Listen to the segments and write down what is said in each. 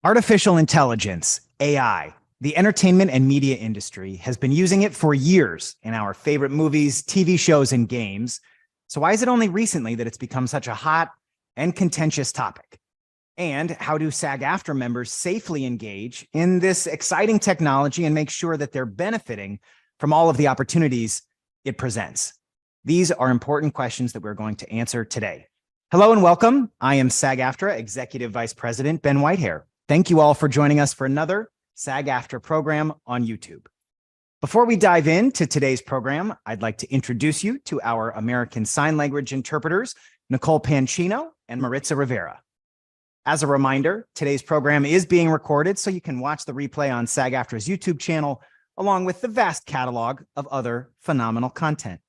Artificial intelligence, AI, the entertainment and media industry has been using it for years in our favorite movies, TV shows, and games. So why is it only recently that it's become such a hot and contentious topic? And how do SAG-AFTRA members safely engage in this exciting technology and make sure that they're benefiting from all of the opportunities it presents? These are important questions that we're going to answer today. Hello and welcome. I am SAG-AFTRA Executive Vice President Ben Whitehair. Thank you all for joining us for another SAG-AFTRA program on YouTube. Before we dive into today's program, I'd like to introduce you to our American Sign Language interpreters, Nicole Pancino and Maritza Rivera. As a reminder, today's program is being recorded so you can watch the replay on SAG-AFTRA's YouTube channel, along with the vast catalog of other phenomenal content.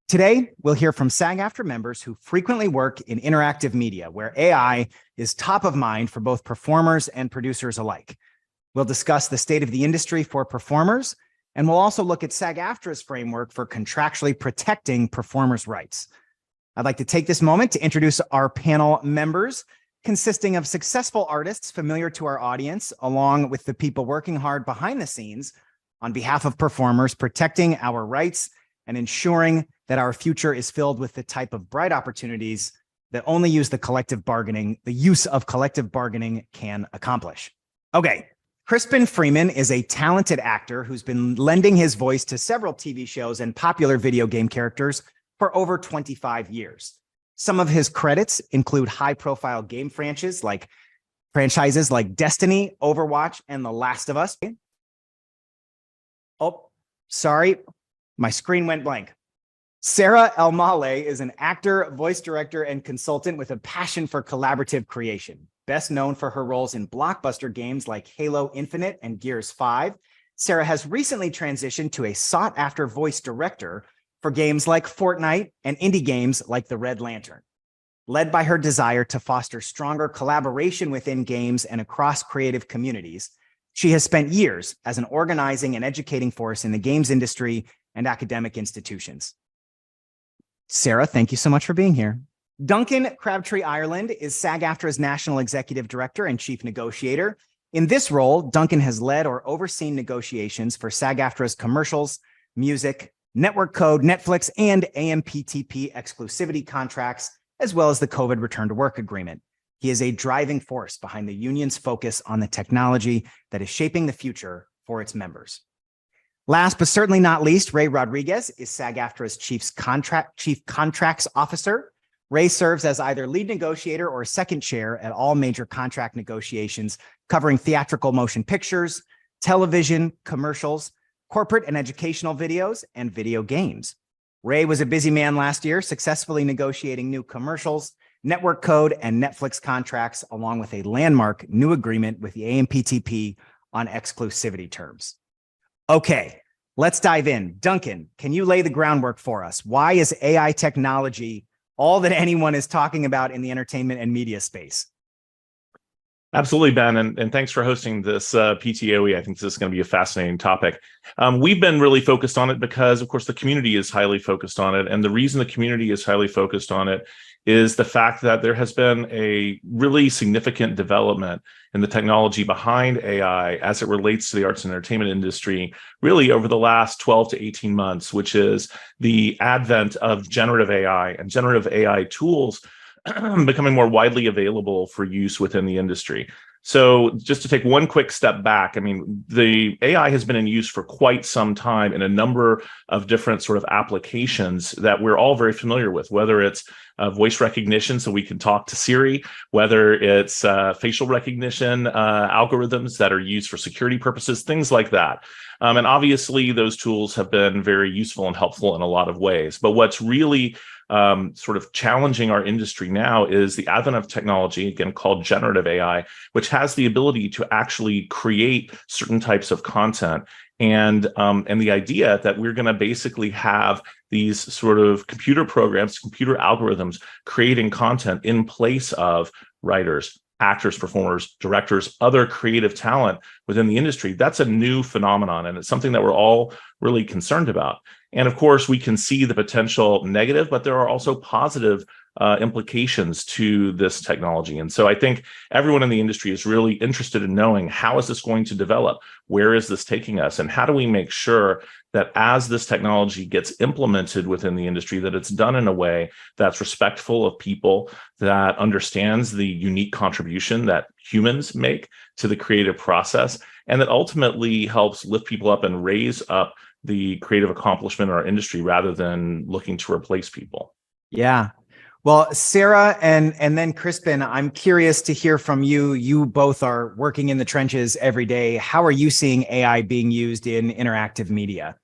Today, we'll hear from SAG-AFTRA members who frequently work in interactive media, where AI is top of mind for both performers and producers alike. We'll discuss the state of the industry for performers, and we'll also look at SAG-AFTRA's framework for contractually protecting performers' rights. I'd like to take this moment to introduce our panel members, consisting of successful artists familiar to our audience, along with the people working hard behind the scenes on behalf of performers, protecting our rights and ensuring that our future is filled with the type of bright opportunities that only use the use of collective bargaining can accomplish. Okay, Crispin Freeman is a talented actor who's been lending his voice to several TV shows and popular video game characters for over 25 years. Some of his credits include high-profile game franchises like Destiny, Overwatch, and The Last of Us. Oh, sorry, my screen went blank. Sarah Elmale is an actor, voice director, and consultant with a passion for collaborative creation. Best known for her roles in blockbuster games like Halo Infinite and Gears 5, Sarah has recently transitioned to a sought-after voice director for games like Fortnite and indie games like The Red Lantern. Led by her desire to foster stronger collaboration within games and across creative communities, she has spent years as an organizing and educating force in the games industry and academic institutions. Sarah, thank you so much for being here. Duncan Crabtree Ireland is SAG-AFTRA's National Executive Director and Chief Negotiator. In this role, Duncan has led or overseen negotiations for SAG-AFTRA's commercials, music, network code, Netflix, and AMPTP exclusivity contracts, as well as the COVID Return to Work Agreement. He is a driving force behind the union's focus on the technology that is shaping the future for its members. Last but certainly not least, Ray Rodriguez is SAG-AFTRA's Chief Contracts Officer. Ray serves as either lead negotiator or second chair at all major contract negotiations, covering theatrical motion pictures, television, commercials, corporate and educational videos, and video games. Ray was a busy man last year, successfully negotiating new commercials, network code, and Netflix contracts, along with a landmark new agreement with the AMPTP on exclusivity terms. Okay, let's dive in. Duncan, can you lay the groundwork for us? Why is AI technology all that anyone is talking about in the entertainment and media space? Absolutely, Ben, and thanks for hosting this PTOE. I think this is going to be a fascinating topic. We've been really focused on it because, of course, the community is highly focused on it. And the reason the community is highly focused on it is the fact that there has been a really significant development in the technology behind AI as it relates to the arts and entertainment industry, really over the last 12 to 18 months, which is the advent of generative AI and generative AI tools becoming more widely available for use within the industry. So just to take one quick step back, I mean, the AI has been in use for quite some time in a number of different sort of applications that we're all very familiar with, whether it's voice recognition, so we can talk to Siri, whether it's facial recognition algorithms that are used for security purposes, things like that. And obviously, those tools have been very useful and helpful in a lot of ways. But what's really sort of challenging our industry now is the advent of technology, again, called generative AI, which has the ability to actually create certain types of content. And the idea that we're going to basically have these sort of computer programs, computer algorithms creating content in place of writers, actors, performers, directors, other creative talent within the industry, that's a new phenomenon. And it's something that we're all really concerned about. And of course, we can see the potential negative, but there are also positive implications to this technology. And so I think everyone in the industry is really interested in knowing, how is this going to develop? Where is this taking us? And how do we make sure that as this technology gets implemented within the industry, that it's done in a way that's respectful of people, that understands the unique contribution that humans make to the creative process, and that ultimately helps lift people up and raise up the creative accomplishment in our industry rather than looking to replace people. Yeah. Well, Sarah and then Crispin, I'm curious to hear from you. You both are working in the trenches every day. How are you seeing AI being used in interactive media?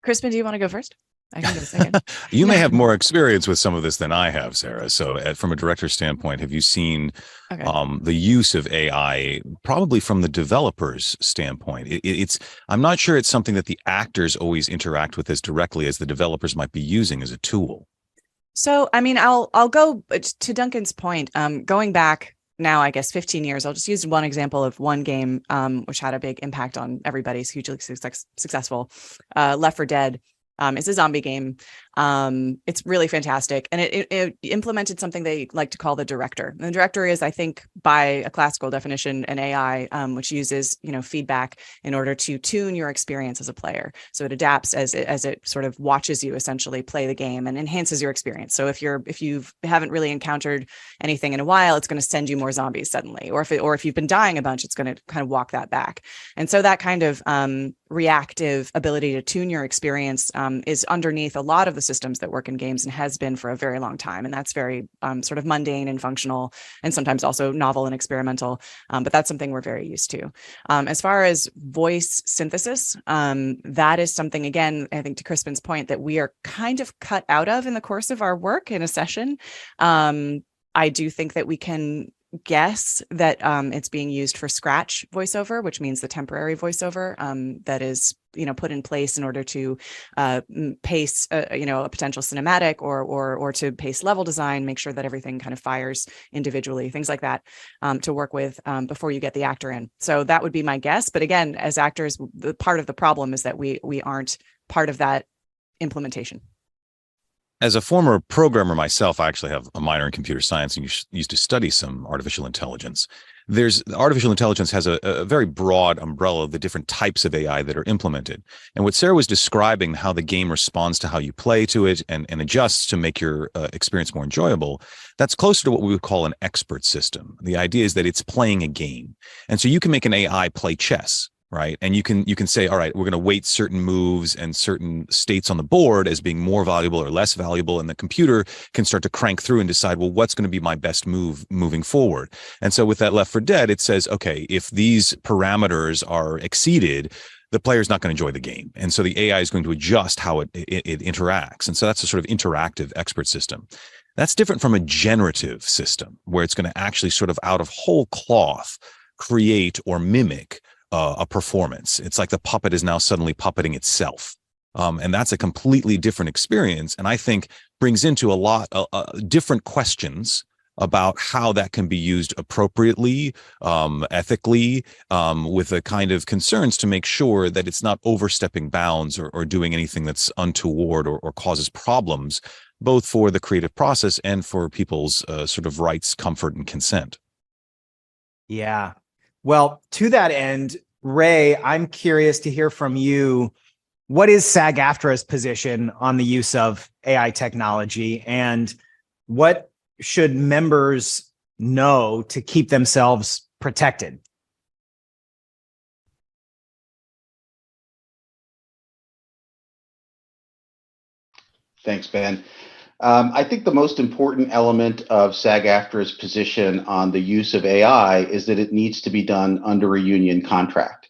Crispin, do you want to go first? I can give a second. You may have more experience with some of this than I have, Sarah. So from a director standpoint, have you seen the use of AI, probably from the developer's standpoint? I'm not sure it's something that the actors always interact with as directly as the developers might be using as a tool. So, I mean, I'll go to Duncan's point, going back now, I guess 15 years. I'll just use one example of one game, which had a big impact on everybody. It's hugely successful. Left 4 Dead. It's a zombie game. It's really fantastic. And it implemented something they like to call the director. And the director is, I think, by a classical definition, an AI, which uses, feedback in order to tune your experience as a player. So it adapts as it sort of watches you essentially play the game and enhances your experience. So if you haven't really encountered anything in a while, it's going to send you more zombies suddenly. Or if you've been dying a bunch, it's going to kind of walk that back. And so that kind of reactive ability to tune your experience is underneath a lot of the systems that work in games and has been for a very long time. And that's very sort of mundane and functional, and sometimes also novel and experimental. But that's something we're very used to. As far as voice synthesis, that is something, again, I think to Crispin's point, that we are kind of cut out of in the course of our work in a session. I do think that we can guess that it's being used for scratch voiceover, which means the temporary voiceover that is put in place in order to pace a potential cinematic or to pace level design, make sure that everything kind of fires individually, things like that, to work with before you get the actor in. So that would be my guess. But again, as actors, the part of the problem is that we aren't part of that implementation. As a former programmer myself, I actually have a minor in computer science and used to study some artificial intelligence. Artificial intelligence has a very broad umbrella of the different types of AI that are implemented. And what Sarah was describing, how the game responds to how you play to it and adjusts to make your experience more enjoyable, that's closer to what we would call an expert system. The idea is that it's playing a game. And so you can make an AI play chess, right? And you can say, all right, we're going to weight certain moves and certain states on the board as being more valuable or less valuable. And the computer can start to crank through and decide, well, what's going to be my best move moving forward? And so with that Left 4 Dead, it says, okay, if these parameters are exceeded, the player's not going to enjoy the game. And so the AI is going to adjust how it interacts. And so that's a sort of interactive expert system. That's different from a generative system, where it's going to actually sort of out of whole cloth create or mimic a performance. It's like the puppet is now suddenly puppeting itself. And that's a completely different experience. And I think brings into a lot of different questions about how that can be used appropriately, ethically, with a kind of concerns to make sure that it's not overstepping bounds or doing anything that's untoward or causes problems, both for the creative process and for people's sort of rights, comfort, and consent. Yeah. Well, to that end, Ray, I'm curious to hear from you. What is SAG-AFTRA's position on the use of AI technology, and what should members know to keep themselves protected? Thanks, Ben. I think the most important element of SAG-AFTRA's position on the use of AI is that it needs to be done under a union contract.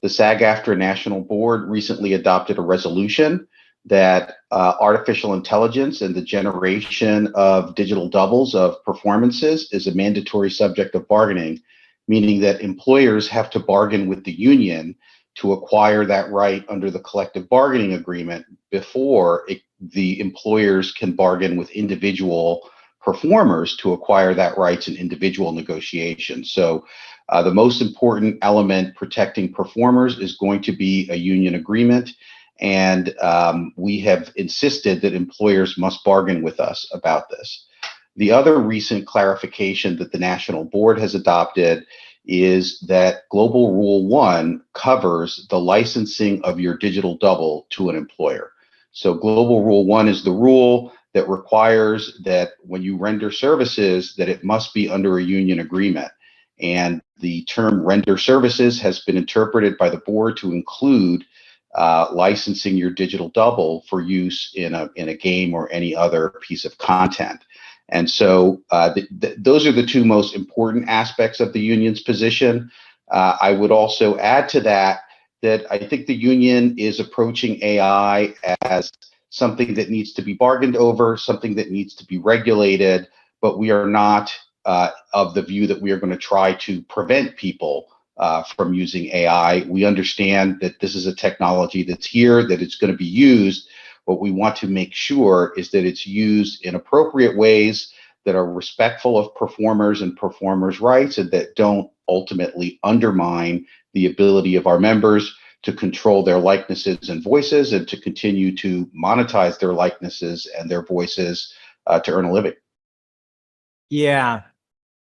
The SAG-AFTRA National Board recently adopted a resolution that artificial intelligence and the generation of digital doubles of performances is a mandatory subject of bargaining, meaning that employers have to bargain with the union to acquire that right under the collective bargaining agreement before the employers can bargain with individual performers to acquire that rights in individual negotiations. So the most important element protecting performers is going to be a union agreement. And we have insisted that employers must bargain with us about this. The other recent clarification that the National Board has adopted is that Global Rule 1 covers the licensing of your digital double to an employer. So Global Rule 1 is the rule that requires that when you render services, that it must be under a union agreement. And the term render services has been interpreted by the board to include licensing your digital double for use in a game or any other piece of content. And so those are the two most important aspects of the union's position. I would also add to that I think the union is approaching AI as something that needs to be bargained over, something that needs to be regulated, but we are not of the view that we are going to try to prevent people from using AI. We understand that this is a technology that's here, that it's going to be used. What we want to make sure is that it's used in appropriate ways that are respectful of performers and performers' rights, and that don't ultimately undermine the ability of our members to control their likenesses and voices, and to continue to monetize their likenesses and their voices to earn a living. Yeah.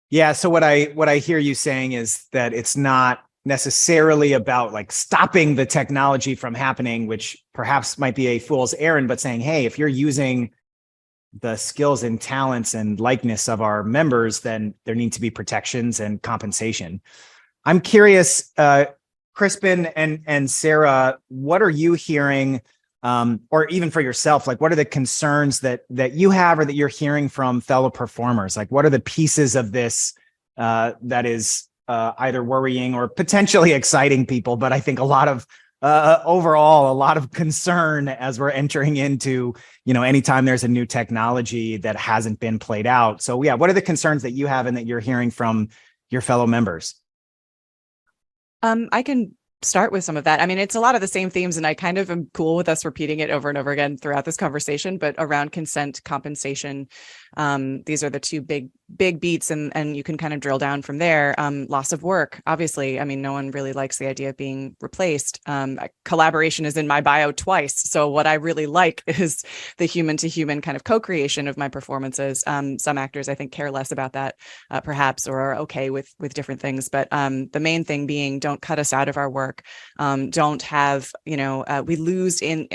Yeah. So what I hear you saying is that it's not necessarily about like stopping the technology from happening, which perhaps might be a fool's errand, but saying, hey, if you're using the skills and talents and likeness of our members, then there need to be protections and compensation. I'm curious, Crispin and Sarah, what are you hearing, or even for yourself, like what are the concerns that you have or that you're hearing from fellow performers? Like what are the pieces of this that is either worrying or potentially exciting people, but I think a lot of overall a lot of concern as we're entering into, anytime there's a new technology that hasn't been played out. So yeah, what are the concerns that you have and that you're hearing from your fellow members? I can start with some of that. I mean, it's a lot of the same themes, and I kind of am cool with us repeating it over and over again throughout this conversation, but around consent, compensation, these are the two big beats, and you can kind of drill down from there. Loss of work, obviously. I mean, no one really likes the idea of being replaced. Collaboration is in my bio twice. So what I really like is the human to human kind of co-creation of my performances. Some actors, I think, care less about that, perhaps, or are okay with different things. But the main thing being, don't cut us out of our work. Don't have, we lose in,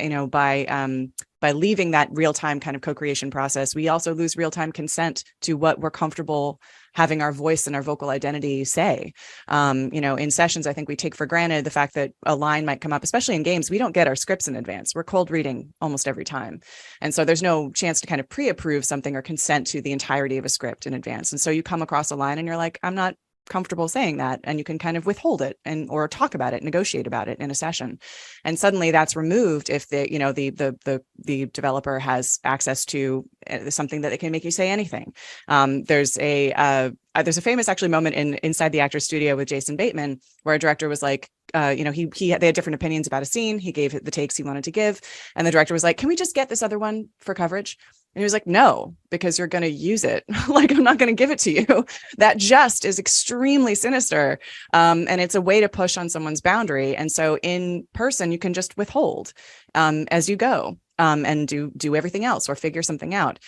by leaving that real-time kind of co-creation process, we also lose real-time consent to what we're comfortable having our voice and our vocal identity say. In sessions, I think we take for granted the fact that a line might come up, especially in games. We don't get our scripts in advance. We're cold reading almost every time. And so there's no chance to kind of pre-approve something or consent to the entirety of a script in advance. And so you come across a line and you're like, I'm not comfortable saying that, and you can kind of withhold it or talk about it, negotiate about it in a session. And suddenly that's removed if the developer has access to something that it can make you say anything. There's a famous actually moment inside the Actors Studio with Jason Bateman where a director was like, they had different opinions about a scene. He gave the takes he wanted to give, and the director was like, "Can we just get this other one for coverage?" And he was like, "No, because you're going to use it. Like, I'm not going to give it to you." That just is extremely sinister, and it's a way to push on someone's boundary. And so, in person, you can just withhold as you go and do everything else or figure something out.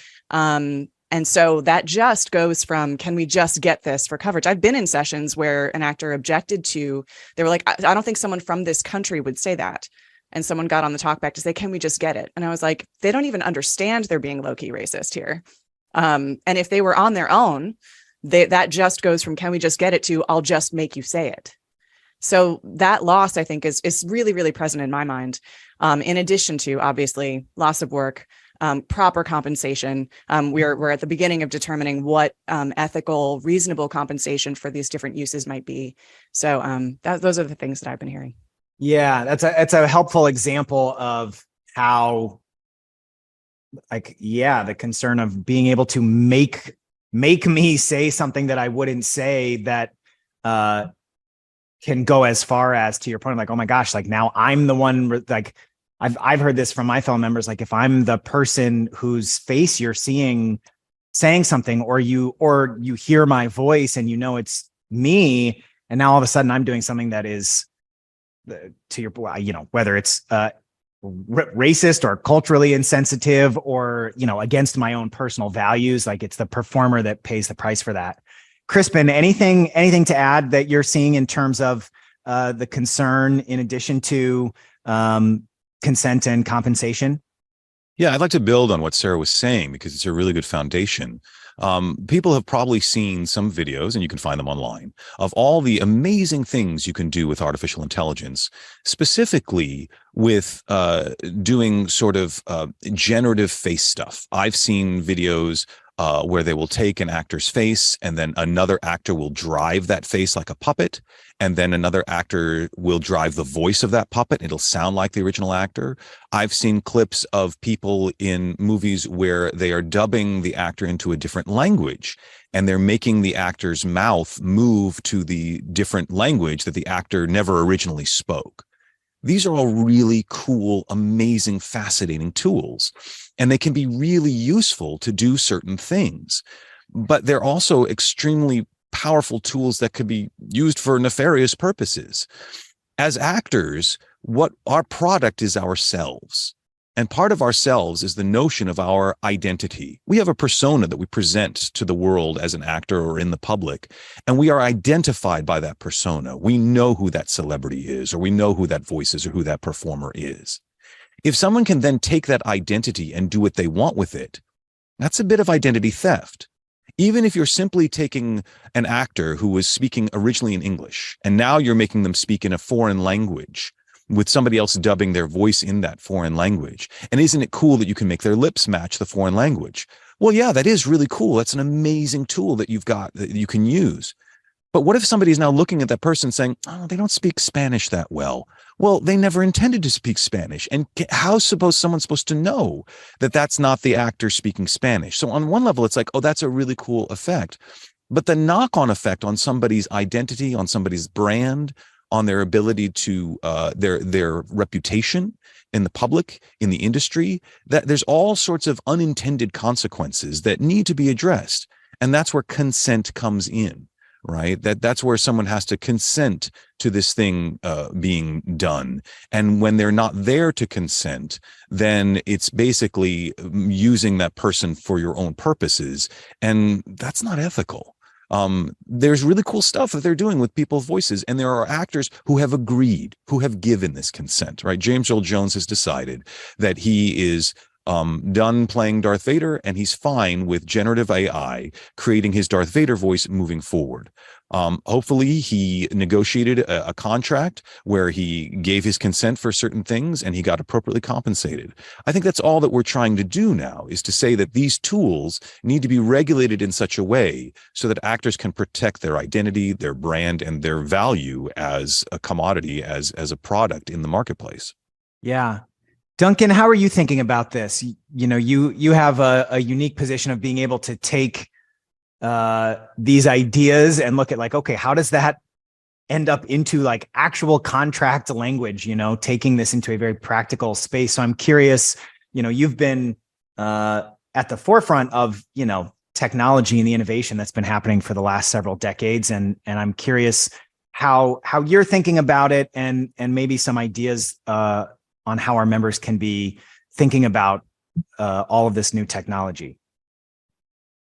And so that just goes from, can we just get this for coverage? I've been in sessions where an actor objected to, they were like, I don't think someone from this country would say that. And someone got on the talkback to say, can we just get it? And I was like, they don't even understand they're being low-key racist here. And if they were on their own, that just goes from, can we just get it, to, I'll just make you say it. So that loss, I think, is really, really present in my mind. In addition to, obviously, loss of work, proper compensation. We're at the beginning of determining what ethical, reasonable compensation for these different uses might be. So those are the things that I've been hearing. Yeah, that's a helpful example of how, the concern of being able to make me say something that I wouldn't say, that can go as far as, to your point, like, oh my gosh, like now I'm the one, like I've heard this from my fellow members, like if I'm the person whose face you're seeing saying something, or you hear my voice and it's me, and now all of a sudden I'm doing something that is to your, whether it's racist or culturally insensitive or, against my own personal values. Like it's the performer that pays the price for that. Crispin, anything to add that you're seeing in terms of the concern in addition to consent and compensation? Yeah, I'd like to build on what Sarah was saying because it's a really good foundation. People have probably seen some videos, and you can find them online, of all the amazing things you can do with artificial intelligence, specifically with doing sort of generative face stuff. I've seen videos where they will take an actor's face and then another actor will drive that face like a puppet. And then another actor will drive the voice of that puppet. It'll sound like the original actor. I've seen clips of people in movies where they are dubbing the actor into a different language and they're making the actor's mouth move to the different language that the actor never originally spoke. These are all really cool, amazing, fascinating tools, and they can be really useful to do certain things. But they're also extremely powerful tools that could be used for nefarious purposes. As actors, what our product is ourselves. And part of ourselves is the notion of our identity. We have a persona that we present to the world as an actor or in the public, and we are identified by that persona. We know who that celebrity is, or we know who that voice is, or who that performer is. If someone can then take that identity and do what they want with it, that's a bit of identity theft. Even if you're simply taking an actor who was speaking originally in English, and now you're making them speak in a foreign language, with somebody else dubbing their voice in that foreign language. And isn't it cool that you can make their lips match the foreign language? Well, yeah, that is really cool. That's an amazing tool that you've got that you can use. But what if somebody is now looking at that person saying, oh, they don't speak Spanish that well? Well, they never intended to speak Spanish. And how's someone's supposed to know that that's not the actor speaking Spanish? So on one level, it's like, oh, that's a really cool effect. But the knock-on effect on somebody's identity, on somebody's brand, on their ability to their reputation in the public, in the industry, that there's all sorts of unintended consequences that need to be addressed. And that's where consent comes in, right? That's where someone has to consent to this thing being done. And when they're not there to consent, then it's basically using that person for your own purposes. And that's not ethical. There's really cool stuff that they're doing with people's voices. And there are actors who have agreed, who have given this consent, right? James Earl Jones has decided that he is done playing Darth Vader and he's fine with generative AI creating his Darth Vader voice moving forward. Hopefully he negotiated a contract where he gave his consent for certain things and he got appropriately compensated. I think that's all that we're trying to do now, is to say that these tools need to be regulated in such a way so that actors can protect their identity, their brand, and their value as a commodity, as a product in the marketplace. Yeah. Duncan, how are you thinking about this? You have a unique position of being able to take these ideas and look at like, okay, how does that end up into like actual contract language, taking this into a very practical space. So I'm curious, you've been at the forefront of, technology and the innovation that's been happening for the last several decades. And I'm curious how you're thinking about it and maybe some ideas on how our members can be thinking about all of this new technology.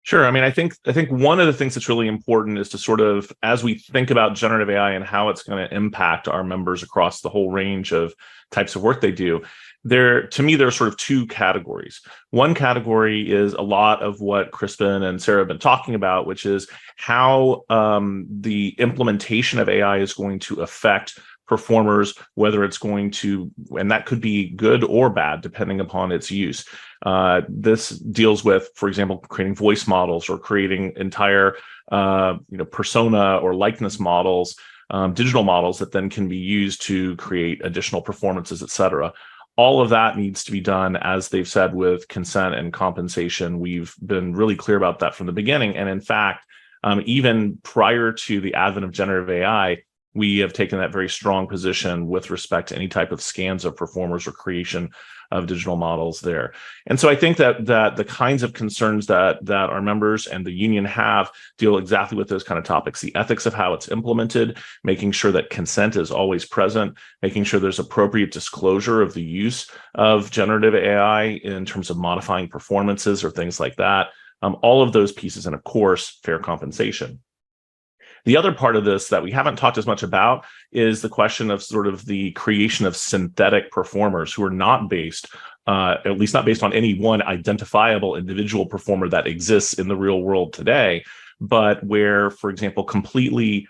Sure. I mean, I think one of the things that's really important is to sort of, as we think about generative AI and how it's going to impact our members across the whole range of types of work they do, there are sort of two categories. One category is a lot of what Crispin and Sarah have been talking about, which is how the implementation of AI is going to affect performers, whether it's going to, and that could be good or bad, depending upon its use. This deals with, for example, creating voice models or creating entire, persona or likeness models, digital models that then can be used to create additional performances, et cetera. All of that needs to be done, as they've said, with consent and compensation. We've been really clear about that from the beginning. And in fact, even prior to the advent of generative AI, we have taken that very strong position with respect to any type of scans of performers or creation of digital models there. And so I think that the kinds of concerns that our members and the union have deal exactly with those kind of topics: the ethics of how it's implemented, making sure that consent is always present, making sure there's appropriate disclosure of the use of generative AI in terms of modifying performances or things like that. All of those pieces, and of course, fair compensation. The other part of this that we haven't talked as much about is the question of sort of the creation of synthetic performers who are not based, at least not based on any one identifiable individual performer that exists in the real world today, but where, for example, completely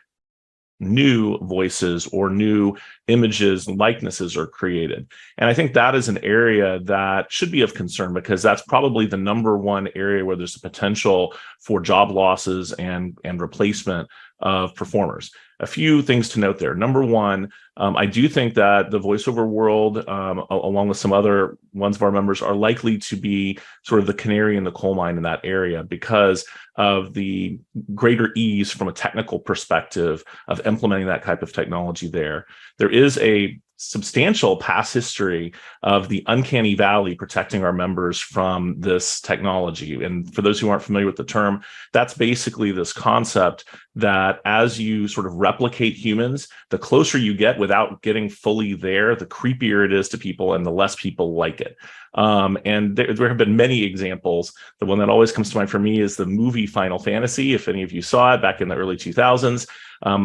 new voices or new images and likenesses are created. And I think that is an area that should be of concern, because that's probably the number one area where there's a potential for job losses and replacement of performers. A few things to note there. Number one, I do think that the voiceover world, along with some other ones of our members, are likely to be sort of the canary in the coal mine in that area because of the greater ease from a technical perspective of implementing that type of technology there. There is a substantial past history of the uncanny valley protecting our members from this technology. And for those who aren't familiar with the term, that's basically this concept that as you sort of replicate humans, the closer you get without getting fully there, the creepier it is to people and the less people like it. And there have been many examples. The one that always comes to mind for me is the movie Final Fantasy. If any of you saw it back in the early 2000s,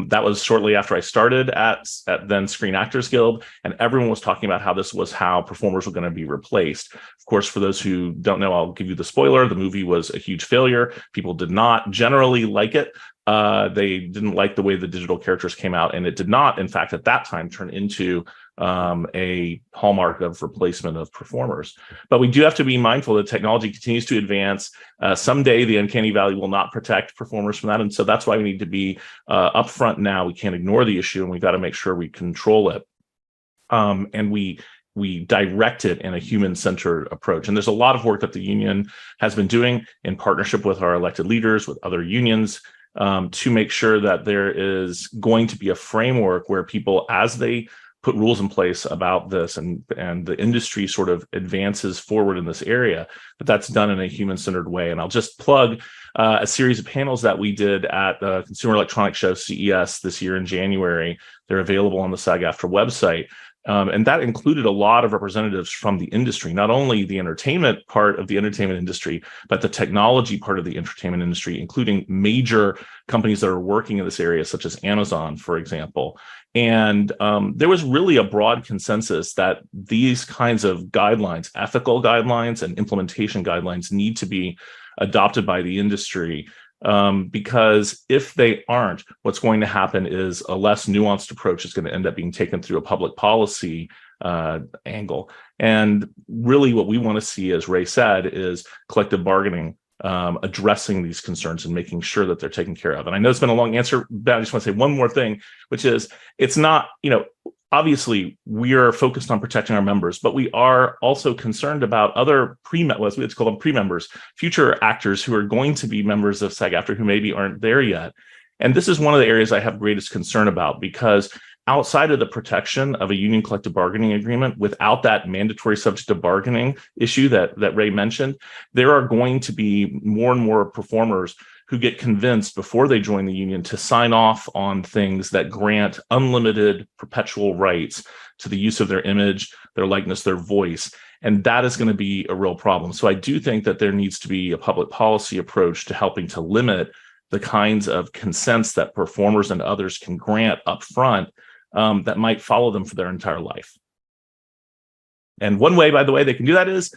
that was shortly after I started at then Screen Actors Guild, and everyone was talking about how this was how performers were going to be replaced. Of course, for those who don't know, I'll give you the spoiler. The movie was a huge failure. People did not generally like it. They didn't like the way the digital characters came out, and it did not, in fact, at that time, turn into a hallmark of replacement of performers. But we do have to be mindful that technology continues to advance. Someday, the uncanny valley will not protect performers from that, and so that's why we need to be upfront now. We can't ignore the issue, and we've got to make sure we control it. And we direct it in a human-centered approach. And there's a lot of work that the union has been doing in partnership with our elected leaders, with other unions, to make sure that there is going to be a framework where people, as they put rules in place about this and the industry sort of advances forward in this area, that's done in a human-centered way. And I'll just plug a series of panels that we did at the Consumer Electronics Show, CES, this year in January. They're available on the SAG-AFTRA website. And that included a lot of representatives from the industry, not only the entertainment part of the entertainment industry, but the technology part of the entertainment industry, including major companies that are working in this area, such as Amazon, for example. And there was really a broad consensus that these kinds of guidelines, ethical guidelines and implementation guidelines, need to be adopted by the industry. Because if they aren't, what's going to happen is a less nuanced approach is going to end up being taken through a public policy angle. And really what we want to see, as Ray said, is collective bargaining addressing these concerns and making sure that they're taken care of. And I know it's been a long answer, but I just want to say one more thing, which is it's not, obviously, we are focused on protecting our members, but we are also concerned about other let's call them pre-members, future actors who are going to be members of SAG-AFTRA who maybe aren't there yet. And this is one of the areas I have greatest concern about, because outside of the protection of a union collective bargaining agreement, without that mandatory subject to bargaining issue that Ray mentioned, there are going to be more and more performers who get convinced before they join the union to sign off on things that grant unlimited perpetual rights to the use of their image, their likeness, their voice. And that is going to be a real problem. So I do think that there needs to be a public policy approach to helping to limit the kinds of consents that performers and others can grant upfront that might follow them for their entire life. And one way, by the way, they can do that is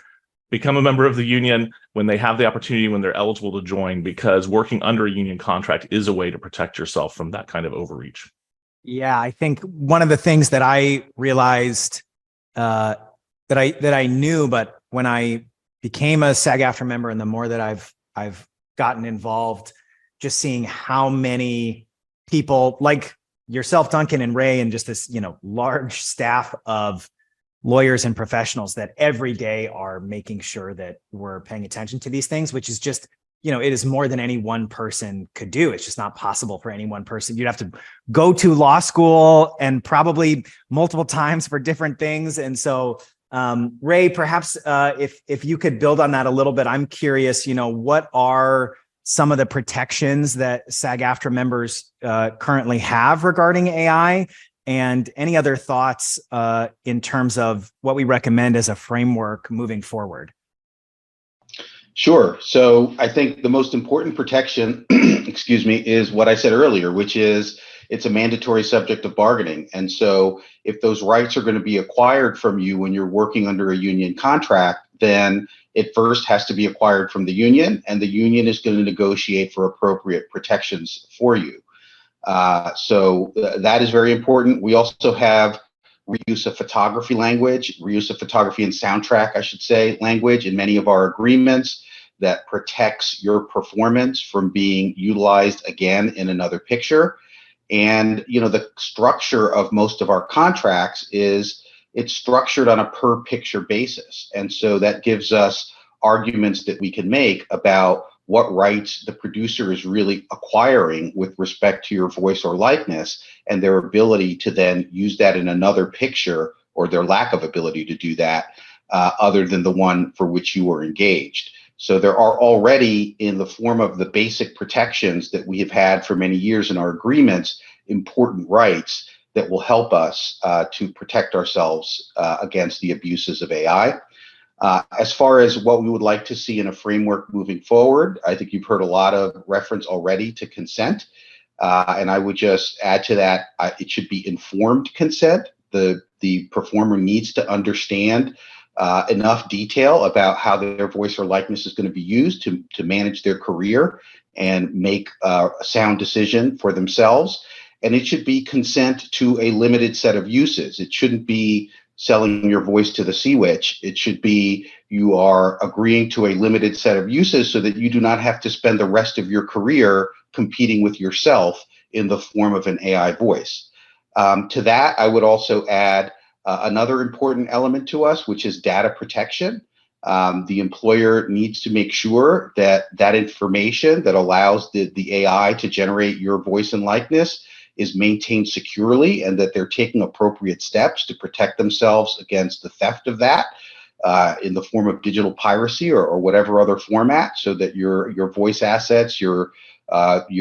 become a member of the union when they have the opportunity, when they're eligible to join, because working under a union contract is a way to protect yourself from that kind of overreach. Yeah, I think one of the things that I realized that I knew, but when I became a SAG-AFTRA member, and the more that I've gotten involved, just seeing how many people like yourself, Duncan, and Ray, and just this large staff of lawyers and professionals that every day are making sure that we're paying attention to these things, which is just it is more than any one person could do. It's just not possible for any one person. You'd have to go to law school and probably multiple times for different things. And so, Ray, perhaps if you could build on that a little bit, I'm curious, what are some of the protections that SAG-AFTRA members currently have regarding AI, and any other thoughts in terms of what we recommend as a framework moving forward? Sure. So I think the most important protection, excuse me, is what I said earlier, which is it's a mandatory subject of bargaining. And so if those rights are going to be acquired from you when you're working under a union contract, then it first has to be acquired from the union, and the union is going to negotiate for appropriate protections for you. So that is very important. We also have reuse of photography language, reuse of photography and soundtrack, I should say, language in many of our agreements that protects your performance from being utilized again in another picture. And, the structure of most of our contracts is it's structured on a per picture basis. And so that gives us arguments that we can make about what rights the producer is really acquiring with respect to your voice or likeness, and their ability to then use that in another picture, or their lack of ability to do that other than the one for which you were engaged. So there are already, in the form of the basic protections that we have had for many years in our agreements, important rights that will help us to protect ourselves against the abuses of AI. As far as what we would like to see in a framework moving forward, I think you've heard a lot of reference already to consent. And I would just add to that, it should be informed consent. The performer needs to understand enough detail about how their voice or likeness is going to be used to manage their career and make a sound decision for themselves. And it should be consent to a limited set of uses. It shouldn't be selling your voice to the sea witch. It should be you are agreeing to a limited set of uses so that you do not have to spend the rest of your career competing with yourself in the form of an AI voice. To that, I would also add another important element to us, which is data protection. The employer needs to make sure that that information that allows the AI to generate your voice and likeness is maintained securely, and that they're taking appropriate steps to protect themselves against the theft of that in the form of digital piracy or whatever other format, so that your voice assets, your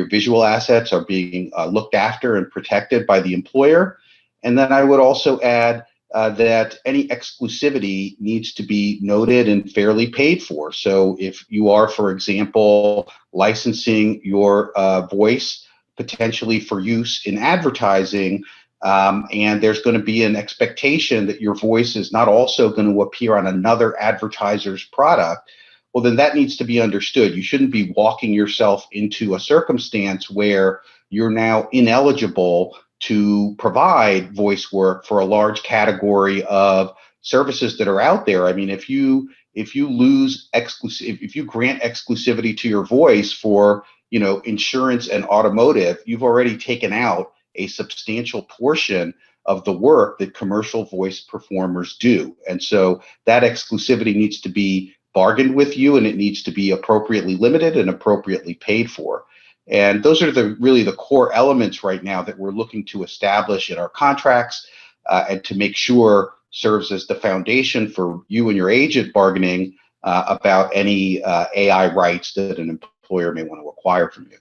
visual assets are being looked after and protected by the employer. And then I would also add that any exclusivity needs to be noted and fairly paid for. So if you are, for example, licensing your voice potentially for use in advertising, and there's going to be an expectation that your voice is not also going to appear on another advertiser's product, well, then that needs to be understood. You shouldn't be walking yourself into a circumstance where you're now ineligible to provide voice work for a large category of services that are out there. I mean, if you lose if you grant exclusivity to your voice for insurance and automotive, you've already taken out a substantial portion of the work that commercial voice performers do. And so that exclusivity needs to be bargained with you, and it needs to be appropriately limited and appropriately paid for. And those are really the core elements right now that we're looking to establish in our contracts and to make sure serves as the foundation for you and your agent bargaining about any AI rights that an employer may want to acquire from you.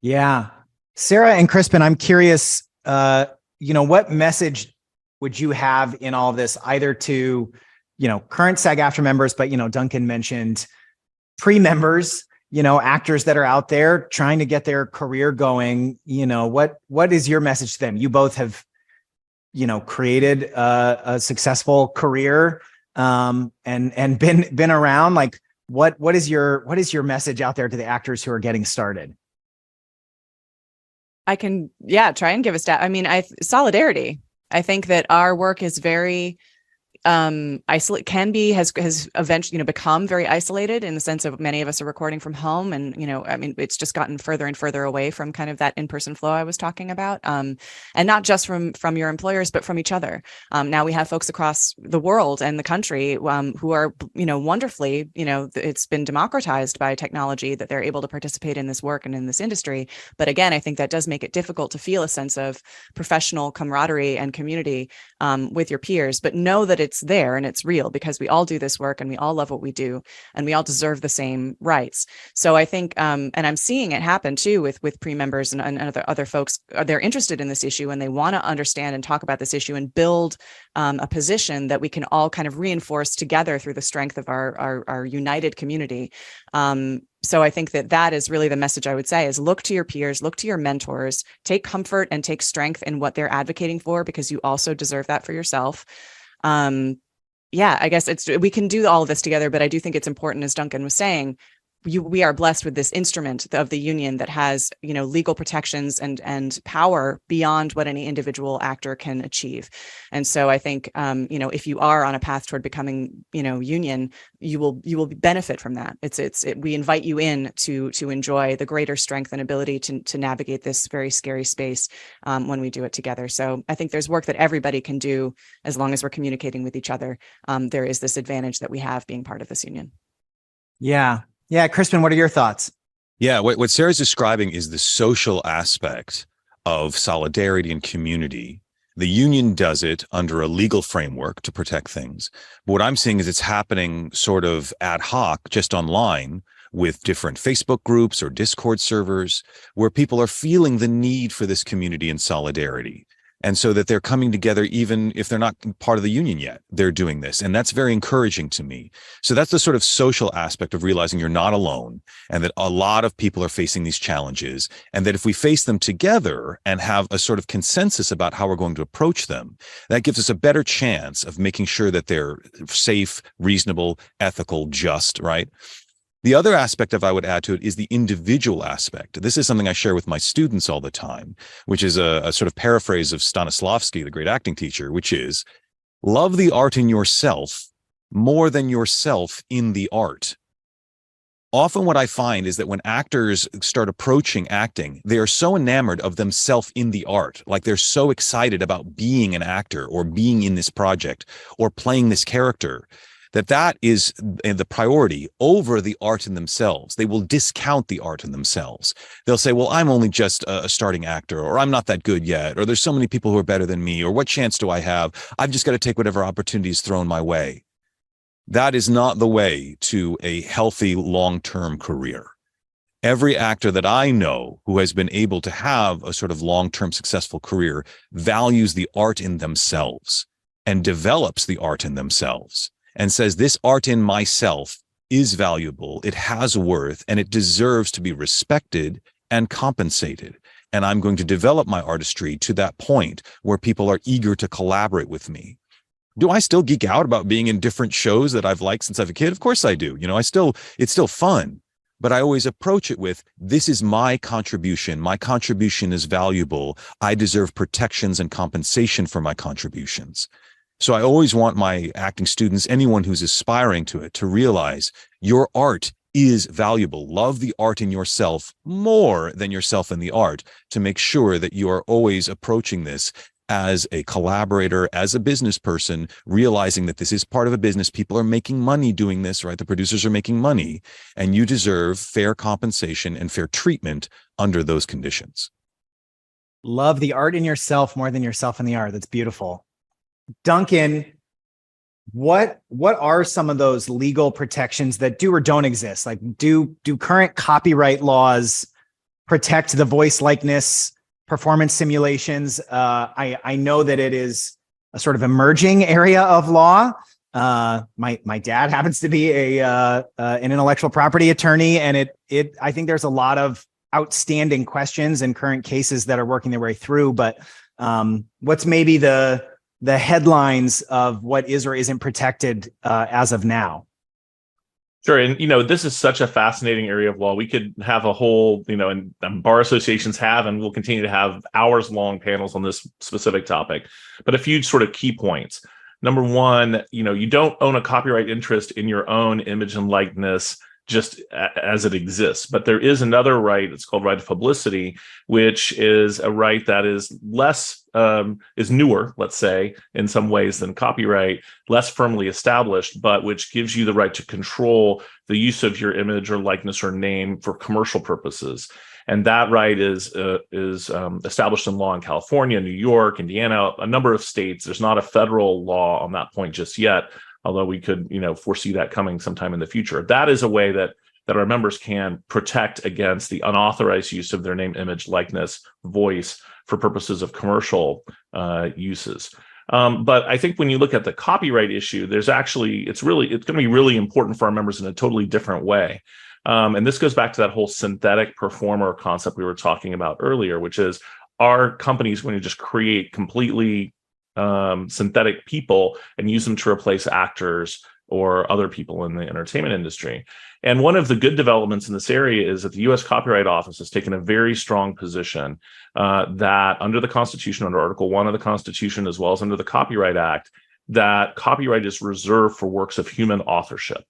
Yeah. Sarah and Crispin, I'm curious, what message would you have in all this, either to, current SAG-AFTRA members, but, Duncan mentioned pre-members, actors that are out there trying to get their career going, what is your message to them? You both have, created a successful career and been around. Like, what is your message out there to the actors who are getting started? I can, try and give a stat. I mean, solidarity. I think that our work is very, isolate can be has eventually become very isolated in the sense of many of us are recording from home, and I mean, it's just gotten further and further away from kind of that in-person flow I was talking about, and not just from your employers, but from each other. Now we have folks across the world and the country who are wonderfully, it's been democratized by technology that they're able to participate in this work and in this industry. But again, I think that does make it difficult to feel a sense of professional camaraderie and community with your peers, but know that it's there and it's real, because we all do this work and we all love what we do and we all deserve the same rights. So I think, and I'm seeing it happen too with pre-members and other folks, they're interested in this issue and they want to understand and talk about this issue and build a position that we can all kind of reinforce together through the strength of our united community. So I think that is really the message I would say is look to your peers, look to your mentors, take comfort and take strength in what they're advocating for, because you also deserve that for yourself. I guess we can do all of this together, but I do think it's important, as Duncan was saying, we are blessed with this instrument of the union that has, legal protections and power beyond what any individual actor can achieve. And so I think, if you are on a path toward becoming, union, you will benefit from that. We invite you in to enjoy the greater strength and ability to navigate this very scary space when we do it together. So I think there's work that everybody can do as long as we're communicating with each other. There is this advantage that we have being part of this union. Yeah, Crispin, what are your thoughts? Yeah, what Sarah's describing is the social aspect of solidarity and community. The union does it under a legal framework to protect things. But what I'm seeing is it's happening sort of ad hoc, just online, with different Facebook groups or Discord servers, where people are feeling the need for this community and solidarity. And so that they're coming together, even if they're not part of the union yet, they're doing this. And that's very encouraging to me. So that's the sort of social aspect of realizing you're not alone and that a lot of people are facing these challenges. And that if we face them together and have a sort of consensus about how we're going to approach them, that gives us a better chance of making sure that they're safe, reasonable, ethical, just, right? The other aspect I would add to it is the individual aspect. This is something I share with my students all the time, which is a sort of paraphrase of Stanislavski, the great acting teacher, which is love the art in yourself more than yourself in the art. Often what I find is that when actors start approaching acting, they are so enamored of themselves in the art, like they're so excited about being an actor or being in this project or playing this character, that is the priority over the art in themselves. They will discount the art in themselves. They'll say, well, I'm only just a starting actor, or I'm not that good yet, or there's so many people who are better than me, or what chance do I have? I've just got to take whatever opportunity is thrown my way. That is not the way to a healthy long-term career. Every actor that I know who has been able to have a sort of long-term successful career values the art in themselves and develops the art in themselves, and says this art in myself is valuable, it has worth, and it deserves to be respected and compensated. And I'm going to develop my artistry to that point where people are eager to collaborate with me. Do I still geek out about being in different shows that I've liked since I was a kid? Of course I do. It's still fun. But I always approach it with, this is my contribution. My contribution is valuable. I deserve protections and compensation for my contributions. So I always want my acting students, anyone who's aspiring to it, to realize your art is valuable. Love the art in yourself more than yourself in the art, to make sure that you are always approaching this as a collaborator, as a business person, realizing that this is part of a business. People are making money doing this, right? The producers are making money, and you deserve fair compensation and fair treatment under those conditions. Love the art in yourself more than yourself in the art. That's beautiful. Duncan, what are some of those legal protections that do or don't exist? Like, do current copyright laws protect the voice likeness performance simulations? I know that it is a sort of emerging area of law. My dad happens to be an intellectual property attorney, and I think there's a lot of outstanding questions and current cases that are working their way through. But what's maybe the headlines of what is or isn't protected as of now? Sure. And, this is such a fascinating area of law. We could have a whole, and bar associations have, and we'll continue to have hours long panels on this specific topic. But a few sort of key points. Number one, you don't own a copyright interest in your own image and likeness just as it exists. But there is another right, it's called right of publicity, which is a right that is less, is newer, let's say, in some ways than copyright, less firmly established, but which gives you the right to control the use of your image or likeness or name for commercial purposes. And that right is established in law in California, New York, Indiana, a number of states. There's not a federal law on that point just yet, although we could, foresee that coming sometime in the future. That is a way that our members can protect against the unauthorized use of their name, image, likeness, voice for purposes of commercial uses. But I think when you look at the copyright issue, it's going to be really important for our members in a totally different way. And this goes back to that whole synthetic performer concept we were talking about earlier, which is, are companies going to just create completely synthetic people and use them to replace actors or other people in the entertainment industry? And one of the good developments in this area is that the U.S. Copyright Office has taken a very strong position that under the Constitution, under Article 1 of the Constitution, as well as under the Copyright Act, that copyright is reserved for works of human authorship.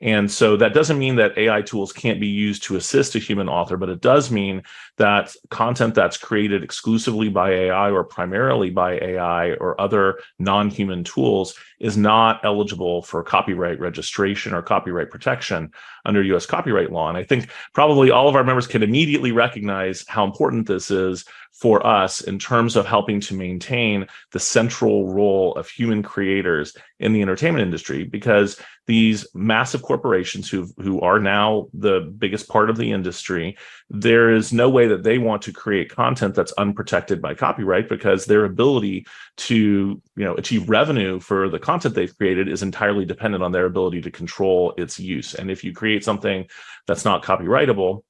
And so that doesn't mean that AI tools can't be used to assist a human author, but it does mean that content that's created exclusively by AI or primarily by AI or other non-human tools is not eligible for copyright registration or copyright protection under US copyright law. And I think probably all of our members can immediately recognize how important this is for us in terms of helping to maintain the central role of human creators in the entertainment industry, because these massive corporations who are now the biggest part of the industry, there is no way that they want to create content that's unprotected by copyright, because their ability to achieve revenue for the content they've created is entirely dependent on their ability to control its use. And if you create something that's not copyrightable,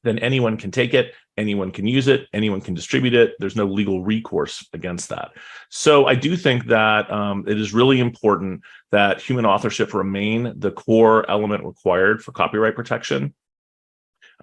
then anyone can take it, anyone can use it, anyone can distribute it. There's no legal recourse against that. So I do think that it is really important that human authorship remain the core element required for copyright protection.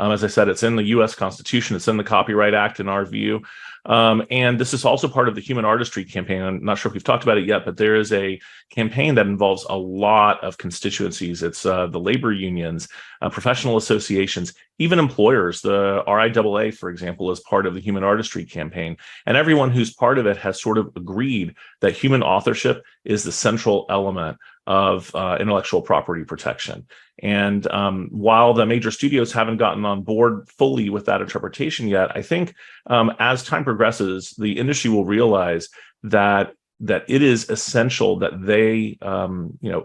As I said, it's in the U.S. Constitution, it's in the Copyright Act in our view. And this is also part of the Human Artistry campaign. I'm not sure if we've talked about it yet, but there is a campaign that involves a lot of constituencies. It's the labor unions, professional associations, even employers. The RIAA, for example, is part of the Human Artistry campaign. And everyone who's part of it has sort of agreed that human authorship is the central element of intellectual property protection. And while the major studios haven't gotten on board fully with that interpretation yet, I think as time progresses, the industry will realize that it is essential that they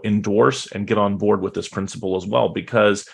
endorse and get on board with this principle as well, because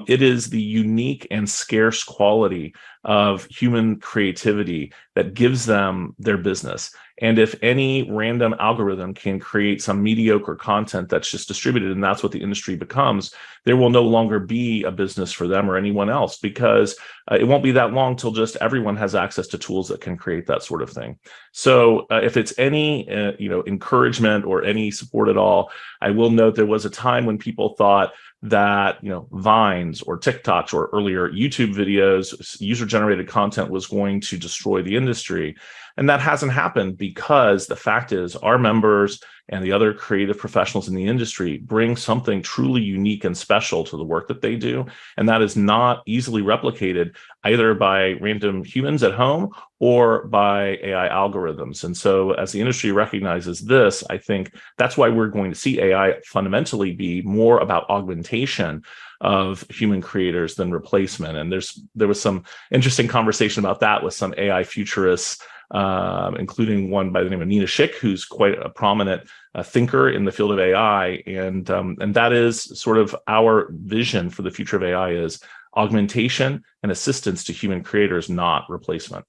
it is the unique and scarce quality of human creativity that gives them their business. And if any random algorithm can create some mediocre content that's just distributed, and that's what the industry becomes, there will no longer be a business for them or anyone else, because it won't be that long till just everyone has access to tools that can create that sort of thing. So if it's any encouragement or any support at all, I will note there was a time when people thought that Vines or TikToks or earlier YouTube videos, user-generated content was going to destroy the industry. And that hasn't happened, because the fact is our members and the other creative professionals in the industry bring something truly unique and special to the work that they do. And that is not easily replicated either by random humans at home or by AI algorithms. And so as the industry recognizes this, I think that's why we're going to see AI fundamentally be more about augmentation of human creators than replacement. And there was some interesting conversation about that with some AI futurists, including one by the name of Nina Schick, who's quite a prominent thinker in the field of AI. And that is sort of our vision for the future of AI, is augmentation and assistance to human creators, not replacement.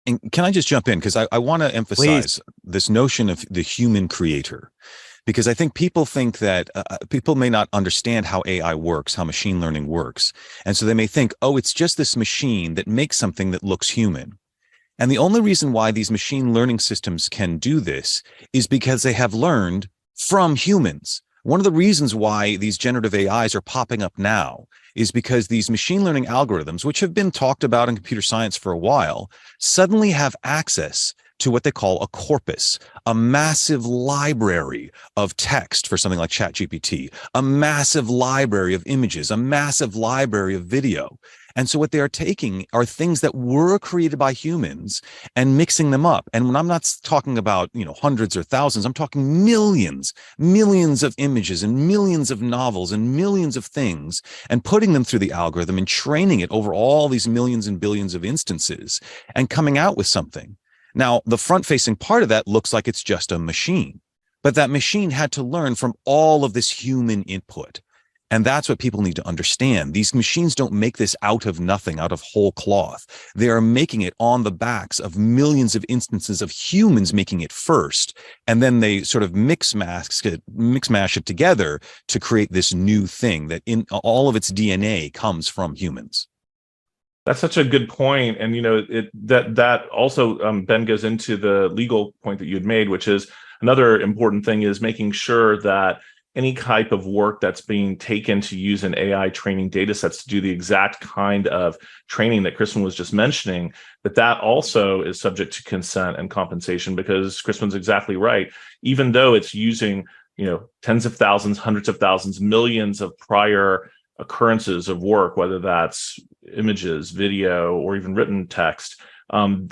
And can I just jump in? Because I want to emphasize this notion of the human creator, because I think people think that people may not understand how AI works, how machine learning works. And so they may think, oh, it's just this machine that makes something that looks human. And the only reason why these machine learning systems can do this is because they have learned from humans. One of the reasons why these generative AIs are popping up now is because these machine learning algorithms, which have been talked about in computer science for a while, suddenly have access to what they call a corpus, a massive library of text for something like ChatGPT, a massive library of images, a massive library of video. And so what they are taking are things that were created by humans and mixing them up. And when I'm not talking about, hundreds or thousands, I'm talking millions of images and millions of novels and millions of things, and putting them through the algorithm and training it over all these millions and billions of instances and coming out with something. Now, the front-facing part of that looks like it's just a machine, but that machine had to learn from all of this human input. And that's what people need to understand. These machines don't make this out of nothing, out of whole cloth. They are making it on the backs of millions of instances of humans making it first. And then they sort of mix mash it together to create this new thing that in all of its DNA comes from humans. That's such a good point. And, that also, Ben, goes into the legal point that you had made, which is another important thing is making sure that any type of work that's being taken to use an AI training data sets to do the exact kind of training that Crispin was just mentioning, that also is subject to consent and compensation, because Crispin's exactly right. Even though it's using, tens of thousands, hundreds of thousands, millions of prior occurrences of work, whether that's images, video, or even written text,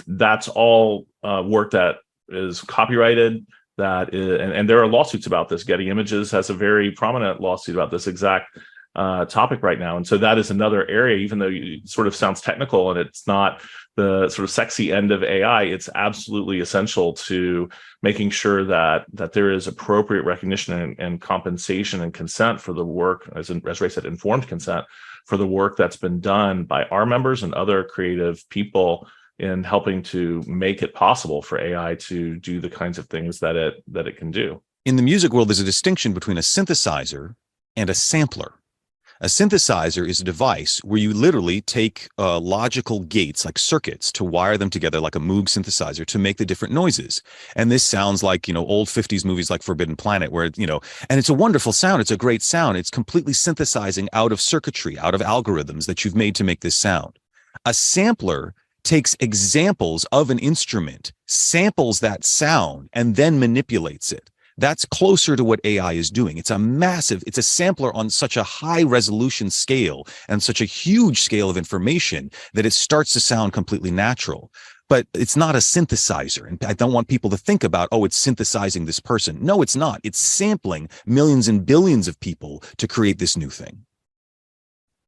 that's all work that is copyrighted. That is, and there are lawsuits about this. Getty Images has a very prominent lawsuit about this exact topic right now. And so that is another area, even though it sort of sounds technical and it's not the sort of sexy end of AI, it's absolutely essential to making sure that there is appropriate recognition and compensation and consent for the work, as Ray said, informed consent for the work that's been done by our members and other creative people in helping to make it possible for AI to do the kinds of things that it can do. In the music world, there's a distinction between a synthesizer and a sampler. A synthesizer is a device where you literally take logical gates, like circuits, to wire them together like a Moog synthesizer to make the different noises. And this sounds like, old 50s movies like Forbidden Planet, where, and it's a wonderful sound. It's a great sound. It's completely synthesizing out of circuitry, out of algorithms that you've made to make this sound. A sampler takes examples of an instrument, samples that sound, and then manipulates it. That's closer to what AI is doing. It's a sampler on such a high resolution scale and such a huge scale of information that it starts to sound completely natural. But it's not a synthesizer. And I don't want people to think about, it's synthesizing this person. No, it's not. It's sampling millions and billions of people to create this new thing.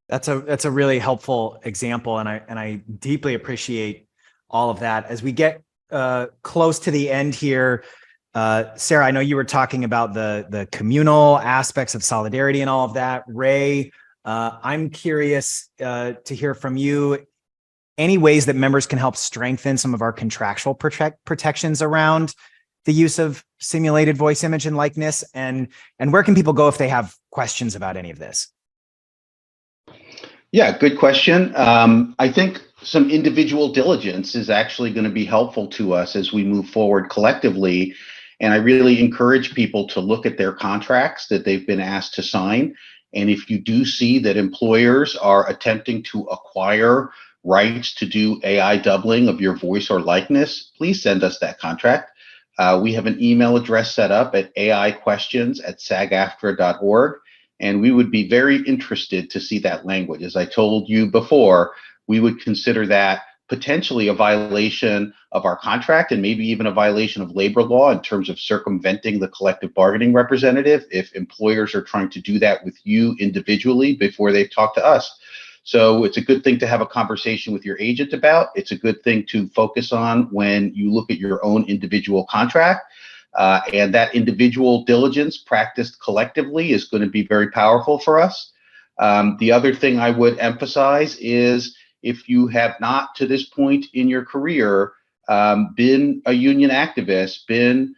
That's a really helpful example, and I deeply appreciate all of that. As we get close to the end here, Sarah, I know you were talking about the communal aspects of solidarity and all of that. Ray, I'm curious to hear from you. Any ways that members can help strengthen some of our contractual protections around the use of simulated voice, image, and likeness, and where can people go if they have questions about any of this? Yeah, good question. I think some individual diligence is actually going to be helpful to us as we move forward collectively. And I really encourage people to look at their contracts that they've been asked to sign. And if you do see that employers are attempting to acquire rights to do AI doubling of your voice or likeness, please send us that contract. We have an email address set up at aiquestions@sagaftra.org. And we would be very interested to see that language. As I told you before, we would consider that potentially a violation of our contract and maybe even a violation of labor law in terms of circumventing the collective bargaining representative if employers are trying to do that with you individually before they've talked to us. So it's a good thing to have a conversation with your agent about. It's a good thing to focus on when you look at your own individual contract. And that individual diligence practiced collectively is going to be very powerful for us. The other thing I would emphasize is if you have not to this point in your career been a union activist, been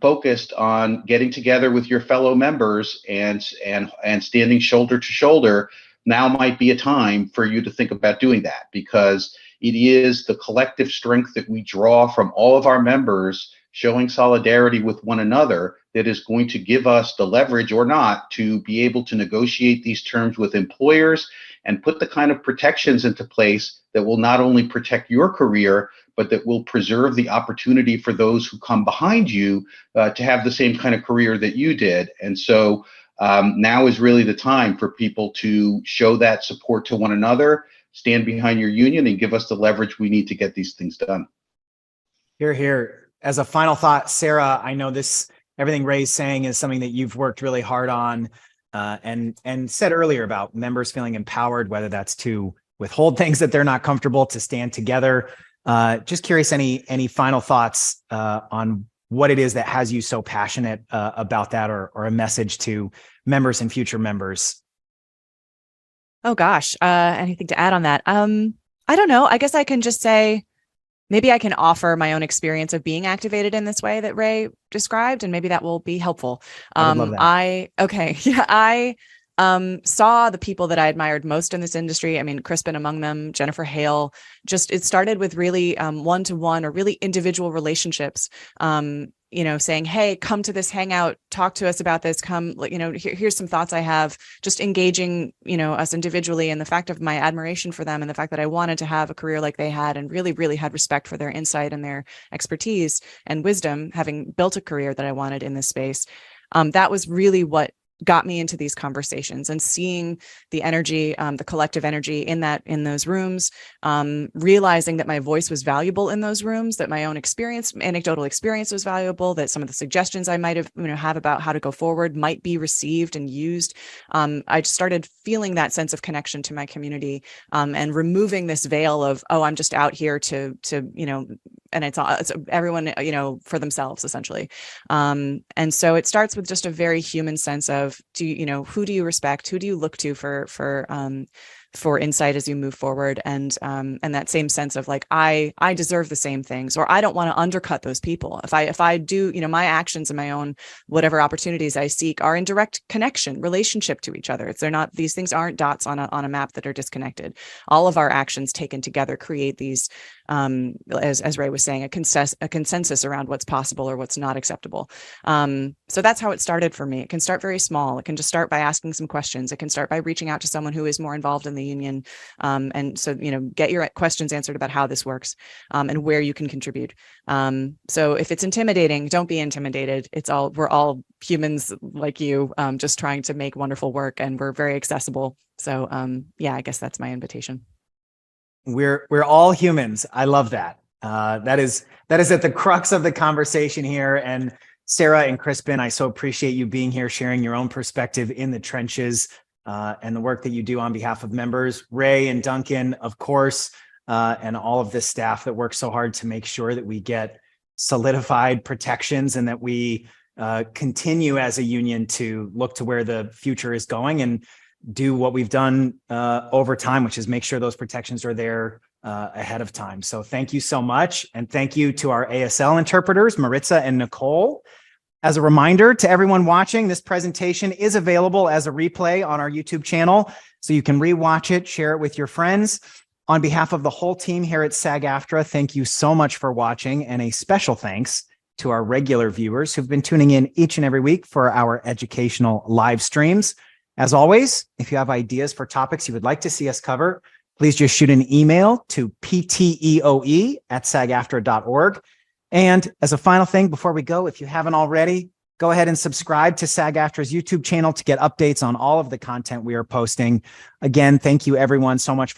focused on getting together with your fellow members and standing shoulder to shoulder, now might be a time for you to think about doing that, because it is the collective strength that we draw from all of our members showing solidarity with one another that is going to give us the leverage or not to be able to negotiate these terms with employers and put the kind of protections into place that will not only protect your career, but that will preserve the opportunity for those who come behind you to have the same kind of career that you did. And so now is really the time for people to show that support to one another, stand behind your union, and give us the leverage we need to get these things done. Hear, hear. As a final thought, Sarah, I know everything Ray's saying is something that you've worked really hard on and said earlier about members feeling empowered, whether that's to withhold things that they're not comfortable, to stand together. Just curious, any final thoughts on what it is that has you so passionate about that, or a message to members and future members? Oh gosh, anything to add on that? I don't know. I guess I can just say, maybe I can offer my own experience of being activated in this way that Ray described, and maybe that will be helpful. I would love that. I saw the people that I admired most in this industry. I mean, Crispin among them, Jennifer Hale. Just it started with really one-to-one or really individual relationships. Saying, hey, come to this hangout, talk to us about this, come, here's some thoughts I have, just engaging, us individually, and the fact of my admiration for them and the fact that I wanted to have a career like they had and really, really had respect for their insight and their expertise and wisdom, having built a career that I wanted in this space. That was really what got me into these conversations, and seeing the energy, the collective energy in those rooms, realizing that my voice was valuable in those rooms, that my own anecdotal experience was valuable, that some of the suggestions I might have about how to go forward might be received and used. I just started feeling that sense of connection to my community, and removing this veil of, oh, I'm just out here to and it's everyone, for themselves essentially. And so it starts with just a very human sense of, who do you respect? Who do you look to for insight as you move forward? And that same sense of like, I deserve the same things, or I don't want to undercut those people. If I do, my actions and my own, whatever opportunities I seek are in direct relationship to each other. These things aren't dots on a map that are disconnected. All of our actions taken together create these, as Ray was saying, a consensus around what's possible or what's not acceptable. So that's how it started for me. It can start very small. It can just start by asking some questions. It can start by reaching out to someone who is more involved in the union. And so, get your questions answered about how this works, and where you can contribute. So if it's intimidating, don't be intimidated. We're all humans like you, just trying to make wonderful work, and we're very accessible. So I guess that's my invitation. We're all humans. I love that. That is at the crux of the conversation here. And Sarah and Crispin, I so appreciate you being here, sharing your own perspective in the trenches, and the work that you do on behalf of members. Ray and Duncan, of course, and all of this staff that works so hard to make sure that we get solidified protections, and that we continue as a union to look to where the future is going and do what we've done over time, which is make sure those protections are there ahead of time. So thank you so much. And thank you to our ASL interpreters, Maritza and Nicole. As a reminder to everyone watching, this presentation is available as a replay on our YouTube channel, so you can rewatch it, share it with your friends. On behalf of the whole team here at SAG-AFTRA, thank you so much for watching, and a special thanks to our regular viewers who've been tuning in each and every week for our educational live streams. As always, if you have ideas for topics you would like to see us cover, please just shoot an email to pteoe@sagaftra.org. And as a final thing before we go, if you haven't already, go ahead and subscribe to SAG-AFTRA's YouTube channel to get updates on all of the content we are posting. Again, thank you everyone so much for